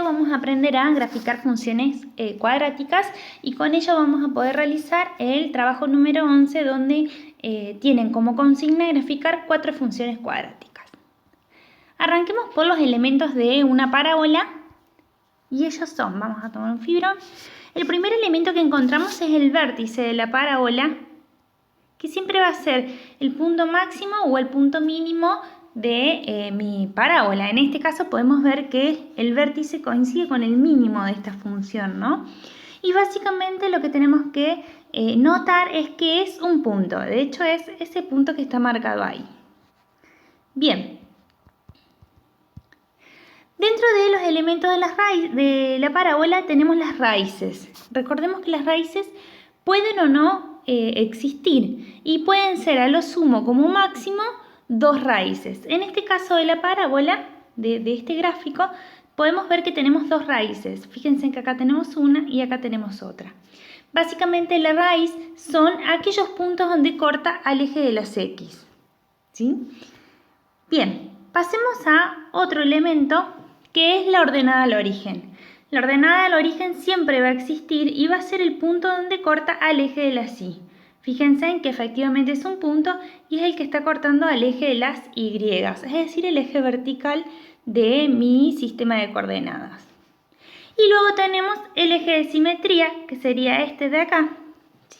video vamos a aprender a graficar funciones cuadráticas y con ello vamos a poder realizar el trabajo número 11 donde tienen como consigna graficar 4 funciones cuadráticas. Arranquemos por los elementos de una parábola y ellos son, vamos a tomar un fibrón. El primer elemento que encontramos es el vértice de la parábola, que siempre va a ser el punto máximo o el punto mínimo de mi parábola. En este caso podemos ver que el vértice coincide con el mínimo de esta función, ¿no? Y básicamente lo que tenemos que notar es que es un punto. De hecho es ese punto que está marcado ahí. Bien. Dentro de los elementos de la parábola tenemos las raíces. Recordemos que las raíces pueden o no existir y pueden ser a lo sumo como máximo 2 raíces. En este caso de la parábola, de este gráfico, podemos ver que tenemos 2 raíces. Fíjense que acá tenemos una y acá tenemos otra. Básicamente la raíz son aquellos puntos donde corta al eje de las X. ¿Sí? Bien, pasemos a otro elemento que es la ordenada al origen. La ordenada al origen siempre va a existir y va a ser el punto donde corta al eje de las Y. Fíjense en que efectivamente es un punto y es el que está cortando al eje de las Y, es decir, el eje vertical de mi sistema de coordenadas. Y luego tenemos el eje de simetría, que sería este de acá,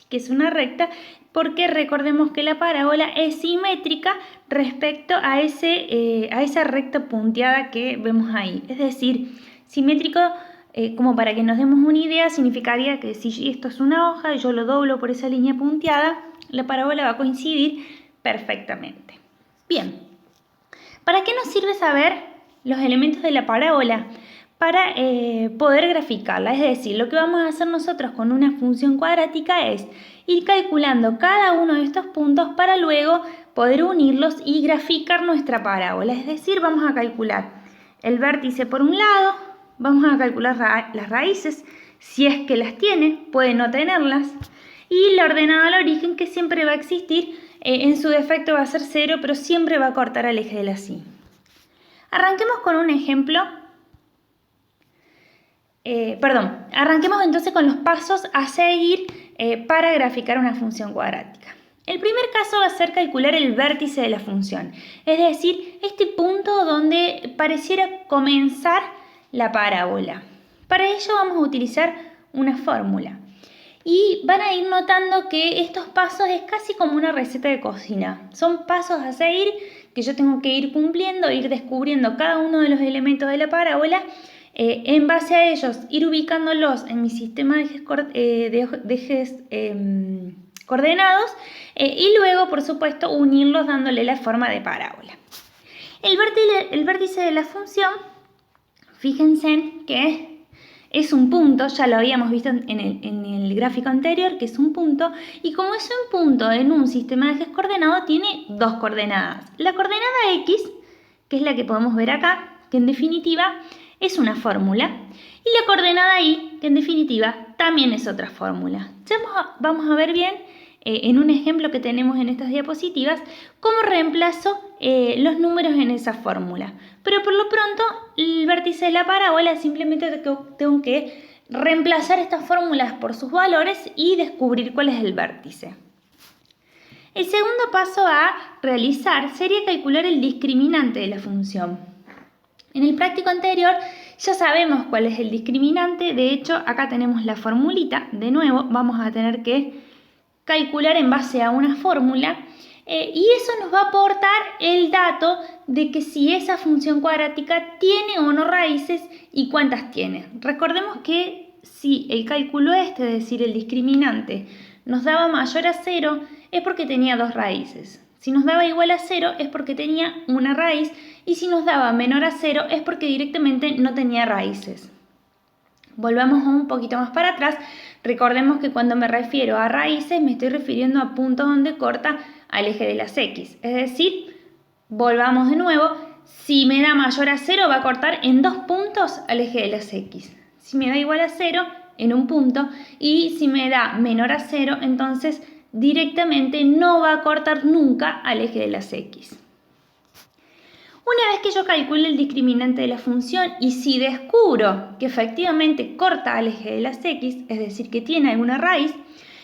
que es una recta, porque recordemos que la parábola es simétrica respecto a esa recta punteada que vemos ahí. Es decir, simétrico, como para que nos demos una idea, significaría que si esto es una hoja y yo lo doblo por esa línea punteada, la parábola va a coincidir perfectamente. Bien, ¿para qué nos sirve saber los elementos de la parábola? Para poder graficarla, es decir, lo que vamos a hacer nosotros con una función cuadrática es ir calculando cada uno de estos puntos para luego poder unirlos y graficar nuestra parábola. Es decir, vamos a calcular el vértice por un lado, vamos a calcular las raíces, si es que las tiene, puede no tenerlas, y la ordenada al origen, que siempre va a existir, en su defecto va a ser 0, pero siempre va a cortar al eje de la Y. Arranquemos con un ejemplo. Arranquemos entonces con los pasos a seguir para graficar una función cuadrática. El primer caso va a ser calcular el vértice de la función, es decir, este punto donde pareciera comenzar la parábola. Para ello vamos a utilizar una fórmula y van a ir notando que estos pasos es casi como una receta de cocina. Son pasos a seguir que yo tengo que ir cumpliendo, ir descubriendo cada uno de los elementos de la parábola. En base a ellos, ir ubicándolos en mi sistema de ejes coordenados y luego, por supuesto, unirlos dándole la forma de parábola. El vértice de la función, fíjense que es un punto, ya lo habíamos visto en el gráfico anterior, que es un punto, y como es un punto en un sistema de ejes coordenados, tiene 2 coordenadas. La coordenada X, que es la que podemos ver acá, que en definitiva es una fórmula, y la coordenada Y, que en definitiva también es otra fórmula. Ya vamos a ver bien en un ejemplo que tenemos en estas diapositivas cómo reemplazo los números en esa fórmula. Pero por lo pronto, el vértice de la parábola simplemente tengo que reemplazar estas fórmulas por sus valores y descubrir cuál es el vértice. El segundo paso a realizar sería calcular el discriminante de la función. En el práctico anterior ya sabemos cuál es el discriminante, de hecho acá tenemos la formulita, de nuevo vamos a tener que calcular en base a una fórmula y eso nos va a aportar el dato de que si esa función cuadrática tiene o no raíces y cuántas tiene. Recordemos que si el cálculo es decir, el discriminante, nos daba mayor a 0 es porque tenía 2 raíces. Si nos daba igual a 0 es porque tenía una raíz y si nos daba menor a 0 es porque directamente no tenía raíces. Volvamos un poquito más para atrás. Recordemos que cuando me refiero a raíces me estoy refiriendo a puntos donde corta al eje de las X. Es decir, volvamos de nuevo, si me da mayor a 0 va a cortar en 2 puntos al eje de las X. Si me da igual a 0 en un punto y si me da menor a 0 entonces directamente no va a cortar nunca al eje de las X. Una vez que yo calcule el discriminante de la función y si descubro que efectivamente corta al eje de las x, es decir, que tiene alguna raíz,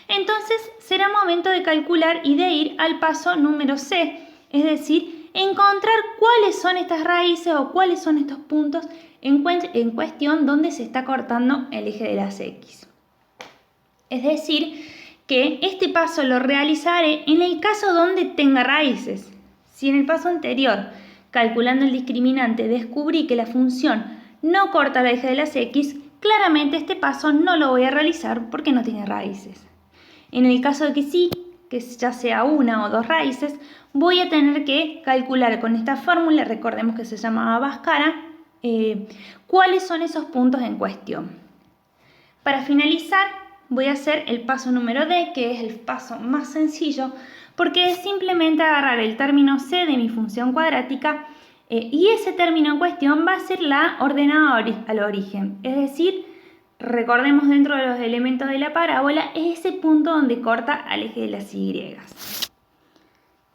entonces será momento de calcular y de ir al paso número C, es decir, encontrar cuáles son estas raíces o cuáles son estos puntos en cuestión donde se está cortando el eje de las x. Es decir, que este paso lo realizaré en el caso donde tenga raíces. Si en el paso anterior, calculando el discriminante, descubrí que la función no corta el eje de las x, claramente este paso no lo voy a realizar porque no tiene raíces. En el caso de que sí, que ya sea una o dos raíces, voy a tener que calcular con esta fórmula, recordemos que se llamaba Bhaskara, cuáles son esos puntos en cuestión. Para finalizar, voy a hacer el paso número D, que es el paso más sencillo, porque es simplemente agarrar el término C de mi función cuadrática y ese término en cuestión va a ser la ordenada al origen. Es decir, recordemos dentro de los elementos de la parábola, es ese punto donde corta al eje de las Y.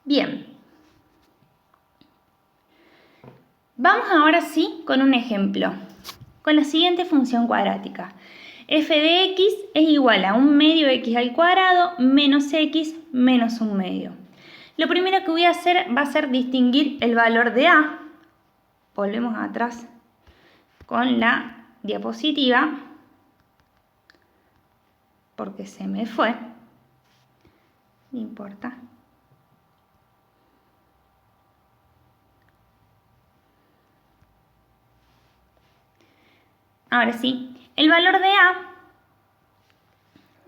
Bien. Vamos ahora sí con un ejemplo, con la siguiente función cuadrática. F de x es igual a 1/2 x al cuadrado menos x menos 1/2. Lo primero que voy a hacer va a ser distinguir el valor de a. Volvemos atrás con la diapositiva, porque se me fue. No importa. Ahora sí, el valor de a,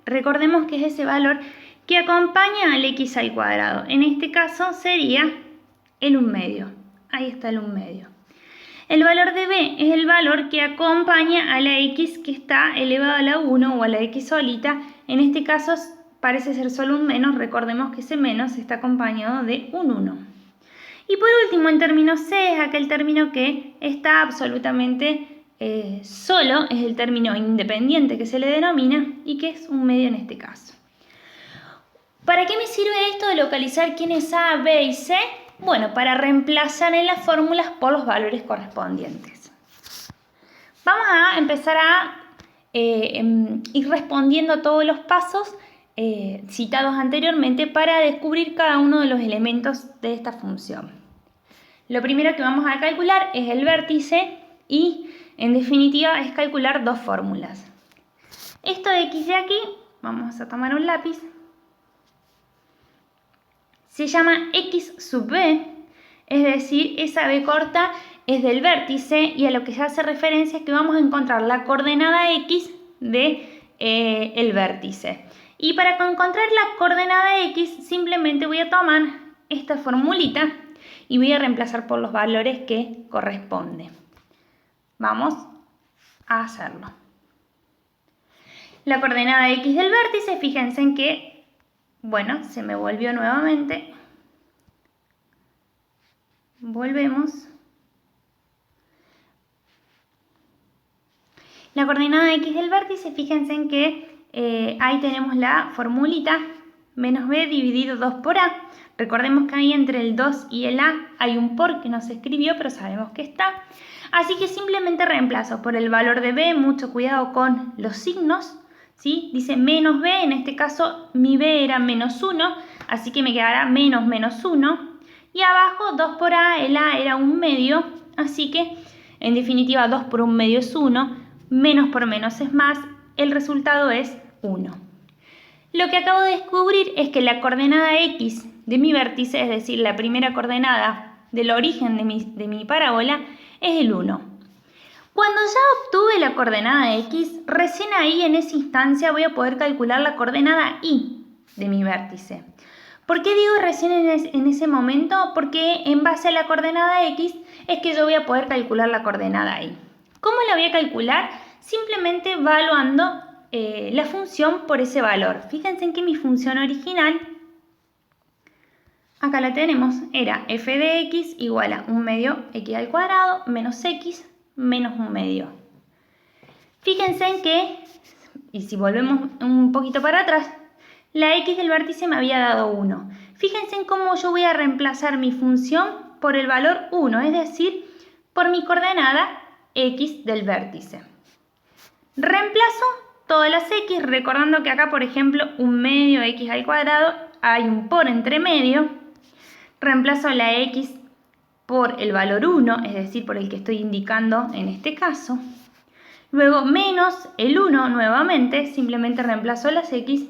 recordemos que es ese valor que acompaña al x al cuadrado. En este caso sería el 1/2. Ahí está el 1/2. El valor de b es el valor que acompaña a la x que está elevado a la 1 o a la x solita. En este caso parece ser solo un menos. Recordemos que ese menos está acompañado de un 1. Y por último, el término c es aquel término que está absolutamente solo, es el término independiente que se le denomina y que es 1/2 en este caso. ¿Para qué me sirve esto de localizar quién es A, B y C? Bueno, para reemplazar en las fórmulas por los valores correspondientes. Vamos a empezar a ir respondiendo a todos los pasos citados anteriormente para descubrir cada uno de los elementos de esta función. Lo primero que vamos a calcular es el vértice y en definitiva es calcular dos fórmulas. Esto de x de aquí, vamos a tomar un lápiz, se llama x sub b, es decir, esa b corta es del vértice y a lo que se hace referencia es que vamos a encontrar la coordenada x de el vértice. Y para encontrar la coordenada x simplemente voy a tomar esta formulita y voy a reemplazar por los valores que corresponden. Vamos a hacerlo. La coordenada x del vértice, fíjense en que, bueno, se me volvió nuevamente. Volvemos. La coordenada x del vértice, fíjense en que ahí tenemos la formulita, menos b dividido 2 por a. Recordemos que ahí entre el 2 y el a hay un por que no se escribió, pero sabemos que está. Así que simplemente reemplazo por el valor de b, mucho cuidado con los signos, ¿sí? Dice menos b, en este caso mi b era menos 1, así que me quedará menos menos 1. Y abajo 2 por a, el a era 1/2, así que en definitiva 2 por 1/2 es 1, menos por menos es más, el resultado es 1. Lo que acabo de descubrir es que la coordenada x de mi vértice, es decir, la primera coordenada del origen de mi parábola, es el 1. Cuando ya obtuve la coordenada x, recién ahí en esa instancia voy a poder calcular la coordenada y de mi vértice. ¿Por qué digo recién en ese momento? Porque en base a la coordenada x es que yo voy a poder calcular la coordenada y. ¿Cómo la voy a calcular? Simplemente evaluando la función por ese valor. Fíjense en que mi función original, acá la tenemos, era f de x igual a 1/2 x al cuadrado menos x menos 1/2. Fíjense en que, y si volvemos un poquito para atrás, la x del vértice me había dado 1. Fíjense en cómo yo voy a reemplazar mi función por el valor 1, es decir, por mi coordenada x del vértice. Reemplazo todas las x, recordando que acá, por ejemplo, un medio x al cuadrado, hay un por entre medio. Reemplazo la x por el valor 1, es decir, por el que estoy indicando en este caso. Luego menos el 1 nuevamente, simplemente reemplazo las x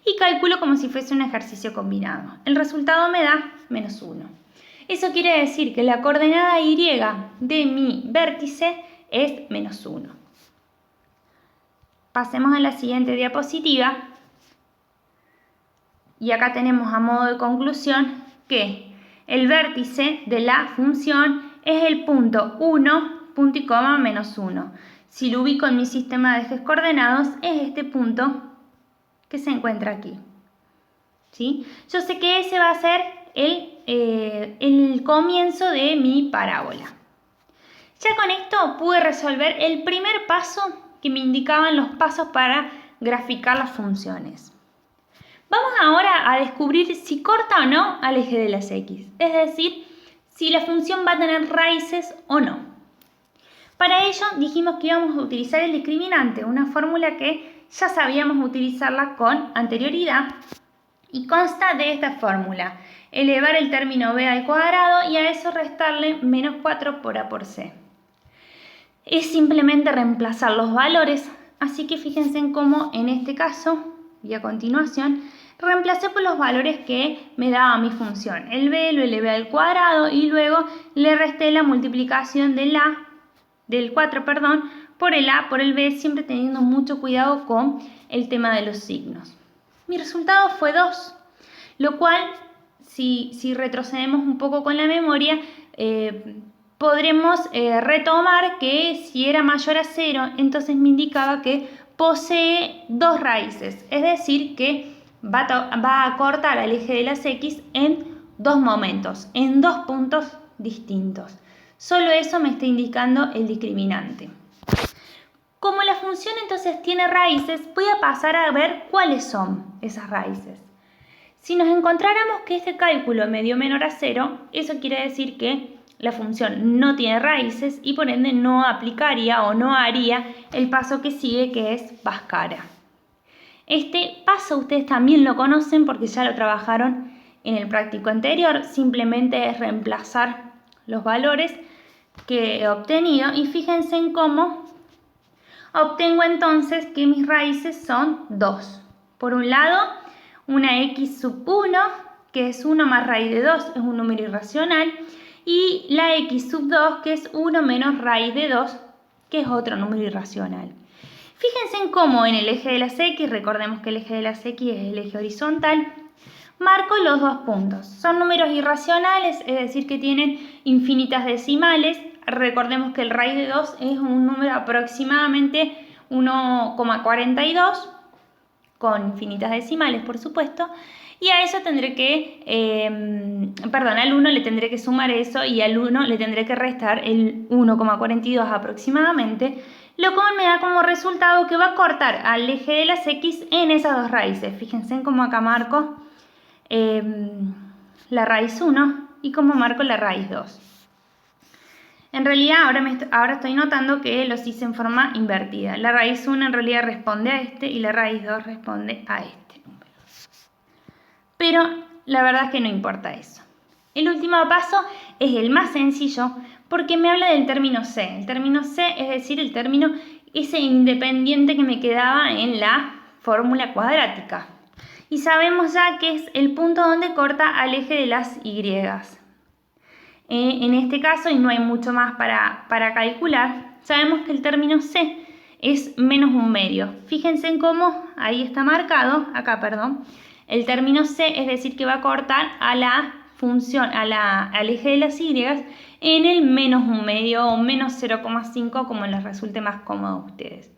y calculo como si fuese un ejercicio combinado. El resultado me da menos 1. Eso quiere decir que la coordenada y de mi vértice es menos 1. Pasemos a la siguiente diapositiva. Y acá tenemos a modo de conclusión que el vértice de la función es el punto 1, punto y coma, menos 1. Si lo ubico en mi sistema de ejes coordenados, es este punto que se encuentra aquí. ¿Sí? Yo sé que ese va a ser el comienzo de mi parábola. Ya con esto pude resolver el primer paso que me indicaban los pasos para graficar las funciones. Vamos ahora a descubrir si corta o no al eje de las x, es decir, si la función va a tener raíces o no. Para ello dijimos que íbamos a utilizar el discriminante, una fórmula que ya sabíamos utilizarla con anterioridad y consta de esta fórmula: elevar el término b al cuadrado y a eso restarle menos 4 por a por c. Es simplemente reemplazar los valores, así que fíjense en cómo en este caso y a continuación reemplacé por los valores que me daba mi función. El b lo elevé al cuadrado y luego le resté la multiplicación del 4 por el a por el b, siempre teniendo mucho cuidado con el tema de los signos. Mi resultado fue 2, lo cual, si retrocedemos un poco con la memoria, podremos retomar que si era mayor a 0, entonces me indicaba que posee dos raíces, es decir, que va a cortar al eje de las x en dos momentos, en dos puntos distintos. Solo eso me está indicando el discriminante. Como la función entonces tiene raíces, voy a pasar a ver cuáles son esas raíces. Si nos encontráramos que este cálculo me dio menor a 0, eso quiere decir que la función no tiene raíces y por ende no aplicaría o no haría el paso que sigue, que es Bhaskara. Este paso ustedes también lo conocen porque ya lo trabajaron en el práctico anterior. Simplemente es reemplazar los valores que he obtenido y fíjense en cómo obtengo entonces que mis raíces son 2. Por un lado, una x sub 1, que es 1 más raíz de 2, es un número irracional, y la x sub 2, que es 1 menos raíz de 2, que es otro número irracional. Fíjense en cómo en el eje de las x, recordemos que el eje de las x es el eje horizontal, marco los dos puntos. Son números irracionales, es decir, que tienen infinitas decimales. Recordemos que el raíz de 2 es un número aproximadamente 1,42, con infinitas decimales, por supuesto. Y a eso tendré que, al 1 le tendré que sumar eso y al 1 le tendré que restar el 1,42 aproximadamente, lo cual me da como resultado que va a cortar al eje de las x en esas dos raíces. Fíjense en cómo acá marco la raíz 1 y cómo marco la raíz 2. En realidad ahora estoy notando que los hice en forma invertida. La raíz 1 en realidad responde a este y la raíz 2 responde a este número. Pero la verdad es que no importa eso. El último paso es el más sencillo porque me habla del término C. El término C es decir, el término ese independiente que me quedaba en la fórmula cuadrática. Y sabemos ya que es el punto donde corta al eje de las Y. En este caso, y no hay mucho más para calcular, sabemos que el término C es menos un medio. Fíjense en cómo ahí está marcado, el término C, es decir, que va a cortar a la función, al eje de las Y en el menos un medio o menos 0,5, como les resulte más cómodo a ustedes.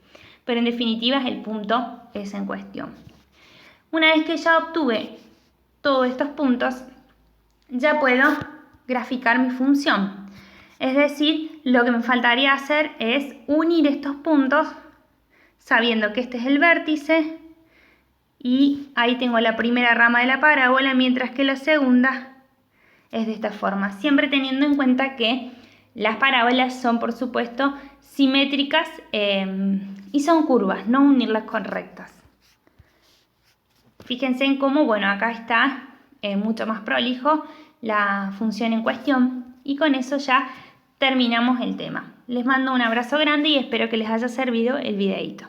Pero en definitiva es el punto ese en cuestión. Una vez que ya obtuve todos estos puntos, ya puedo graficar mi función. Es decir, lo que me faltaría hacer es unir estos puntos sabiendo que este es el vértice y ahí tengo la primera rama de la parábola, mientras que la segunda es de esta forma, siempre teniendo en cuenta que las parábolas son, por supuesto, simétricas y son curvas, no unirlas con rectas. Fíjense en cómo, bueno, acá está mucho más prolijo la función en cuestión y con eso ya terminamos el tema. Les mando un abrazo grande y espero que les haya servido el videíto.